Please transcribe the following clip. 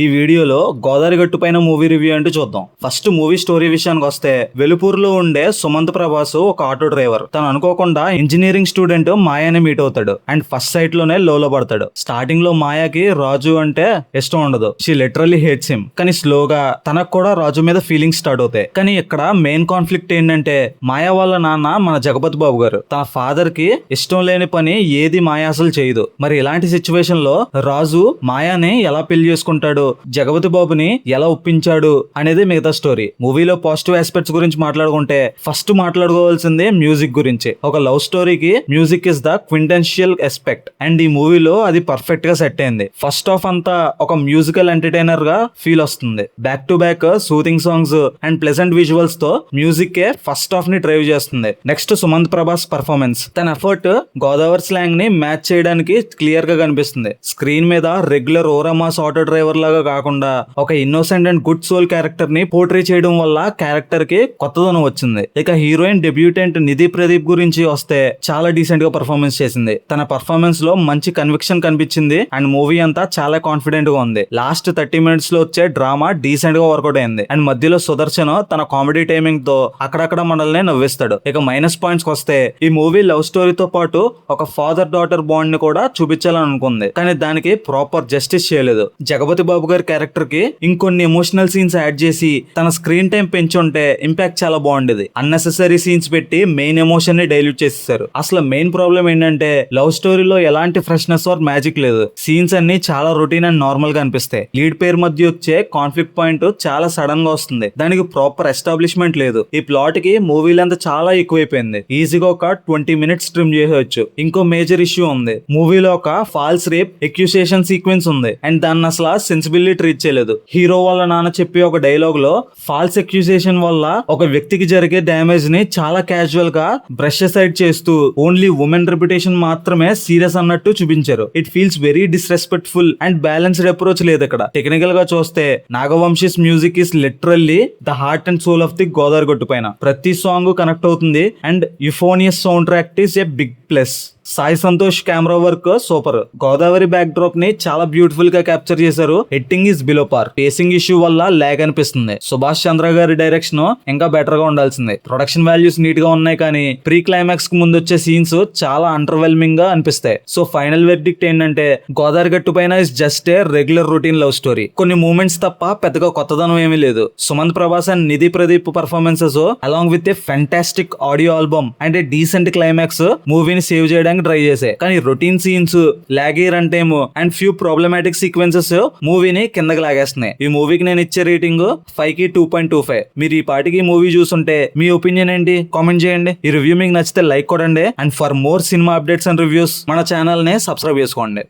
ఈ వీడియోలో గోదావరి గట్టు పైన మూవీ రివ్యూ అంటూ చూద్దాం. ఫస్ట్ మూవీ స్టోరీ విషయానికి వస్తే, వెలుపూరులో ఉండే సుమంత్ ప్రభాస్ ఒక ఆటో డ్రైవర్. తను అనుకోకుండా ఇంజనీరింగ్ స్టూడెంట్ మాయాని మీట్ అవుతాడు అండ్ ఫస్ట్ సైట్ లోనే లోలో పడతాడు. స్టార్టింగ్ లో మాయాకి రాజు అంటే ఇష్టం ఉండదు. She literally hates him. కానీ స్లోగా తనకు కూడా రాజు మీద ఫీలింగ్స్ స్టార్ట్ అవుతాయి. కానీ ఇక్కడ మెయిన్ కాన్ఫ్లిక్ట్ ఏంటంటే, మాయా వాళ్ళ నాన్న మన జగపతి బాబు గారు. తన ఫాదర్ కి ఇష్టం లేని పని ఏది మాయా అసలు చేయదు. మరి ఇలాంటి సిచ్యువేషన్ లో రాజు మాయాని ఎలా పెళ్లి చేసుకుంటాడు, జగపతి బాబుని ఎలా ఒప్పించాడు అనేది మిగతా స్టోరీ. మూవీలో పాజిటివ్ ఆస్పెక్ట్స్ గురించి మాట్లాడుకుంటే, ఫస్ట్ మాట్లాడుకోవాల్సిందే మ్యూజిక్ గురించి. ఒక లవ్ స్టోరీకి music is the quintessential aspect and ఈ మూవీలో అది పర్ఫెక్ట్ గా సెట్ అయింది. ఫస్ట్ హాఫ్ అంతా ఒక మ్యూజికల్ ఎంటర్టైనర్ గా ఫీల్ వస్తుంది. Back to back soothing songs and pleasant visuals తో మ్యూజిక్ ఏ ఫస్ట్ హాఫ్ ని డ్రైవ్ చేస్తుంది. Next Sumanth Prabhas performance. తన ఎఫర్ట్ గోదావరి స్లాంగ్ ని మ్యాచ్ చేయడానికి క్లియర్ గా కనిపిస్తుంది. స్క్రీన్ మీద రెగ్యులర్ ఓరామాస్ ఆటో డ్రైవర్ లాగా కాకుండా ఒక innocent and good soul character ని పోర్ట్రే చేయడం వల్ల క్యారెక్టర్ కి కొత్తదనం వచ్చింది. ఇక హీరోయిన్ డెబ్యూటెంట్ నిధి ప్రదీప్ గురించి వస్తే, చాలా డీసెంట్ గా పర్ఫార్మెన్స్ చేసింది. తన పర్ఫార్మెన్స్ లో మంచి కన్విక్షన్ కనిపించింది అండ్ మూవీ అంతా చాలా కాన్ఫిడెంట్ గా ఉంది. లాస్ట్ 30 minutes లో వచ్చే డ్రామా డీసెంట్ గా వర్కౌట్ అయింది అండ్ మధ్యలో సుదర్శన్ తన కామెడీ టైమింగ్ తో అక్కడక్కడ మనల్ని నవ్విస్తాడు. ఇక మైనస్ పాయింట్స్ వస్తే, ఈ మూవీ లవ్ స్టోరీతో పాటు ఒక ఫాదర్ డాటర్ బాండ్ ని కూడా చూపించాలని అనుకుంది, కానీ దానికి ప్రాపర్ జస్టిస్ చేయలేదు. జగపతి బాబు గారి క్యారెక్టర్ కి ఇంకొన్ని ఎమోషనల్ సీన్స్ యాడ్ చేసి తన స్క్రీన్ టైం పెంచుంటే ఇంపాక్ట్ చాలా బాగుండేది. అన్నెసెసరీ సీన్స్ పెట్టి మెయిన్ ఎమోషన్ ని డైల్యూట్ చేసేసారు. అసలు మెయిన్ ప్రాబ్లం ఏంటంటే, లవ్ స్టోరీలో ఎలాంటి ఫ్రెష్నెస్ ఆర్ మ్యాజిక్ లేదు. సీన్స్ అన్ని చాలా రొటీన్ అండ్ నార్మల్ గా అనిపిస్తాయి. లీడ్ పేర్ మధ్య వచ్చే కాన్ఫ్లిక్ట్ పాయింట్ చాలా సడన్ గా వస్తుంది. దానికి ప్రాపర్ ఎస్టాబ్లిష్మెంట్ లేదు. ఈ ప్లాట్ కి మూవీ లెంత్ చాలా ఎక్కువైపోయింది. ఈజీగా ఒక 20 minutes ట్రిమ్ చేయవచ్చు. ఇంకో మేజర్ ఇష్యూ ఉంది. మూవీలో ఒక ఫాల్స్ రేప్ ఎక్యూసేషన్ సీక్వెన్స్ ఉంది అండ్ దాన్ని అసలు సెన్సిబిలిటీ ట్రీట్ చేయలేదు. హీరో వాళ్ళ నాన్న చెప్పే ఒక డైలాగ్ లో ఫాల్స్ అక్యూజేషన్ వల్ల ఒక వ్యక్తికి జరిగే డ్యామేజ్ ని చాలా క్యాజువల్ గా బ్రష్ సైడ్ చేస్తూ ఓన్లీ ఉమెన్ రెప్యుటేషన్ మాత్రమే సీరియస్ అన్నట్టు చూపించారు. It feels very disrespectful and balanced approach లేదు ఇక్కడ. టెక్నికల్ గా చూస్తే, Nagavamsi's music is literally the heart and soul of the Godavari గట్టు పైన. ప్రతి సాంగ్ కనెక్ట్ అవుతుంది and euphonious sound track is a big plus. Sai Santosh camera work super. Godavari backdrop ని చాలా బ్యూటిఫుల్ గా క్యాప్చర్ చేశారు. Editing is below par. Facing issue వల్ల log అనిపిస్తుంది. సుభాష్ చంద్ర గారి డైరెక్షన్ ఇంకా బెటర్ గా ఉండాల్సింది. ప్రొడక్షన్ వాల్యూస్ నీట్ గా ఉన్నాయి, కానీ ప్రీ క్లైమాక్స్ కు ముందు వచ్చే సీన్స్ చాలా అండర్వెల్మింగ్ గా అనిపిస్తాయి. సో ఫైనల్ వెర్డిక్ట్ ఏంటంటే, గోదావరి గట్టు పైన is just a regular routine love story. కొన్ని మూమెంట్స్ తప్ప పెద్దగా కొత్తదనం ఏమీ లేదు. Sumanth Prabhas and Nidhi Pradeep performances along with a fantastic audio album and a decent climax మూవీని సేవ్ చేయడానికి ట్రై చేసే. కానీ routine scenes, Logie run time and few problematic sequences మూవీని కిందకి లాగేస్తున్నాయి. ఈ మూవీకి నేను ఇచ్చే రేటింగ్ 5కి 2.25. మీరు ఈ పాటికి మూవీ చూసుంటే మీ ఒపీనియన్ ఏంటి కామెంట్ చేయండి. ఈ రివ్యూ మీకు నచ్చితే లైక్ కొడండి and for more cinema updates and reviews మన ఛానల్ ని సబ్స్క్రైబ్ చేసుకోండి.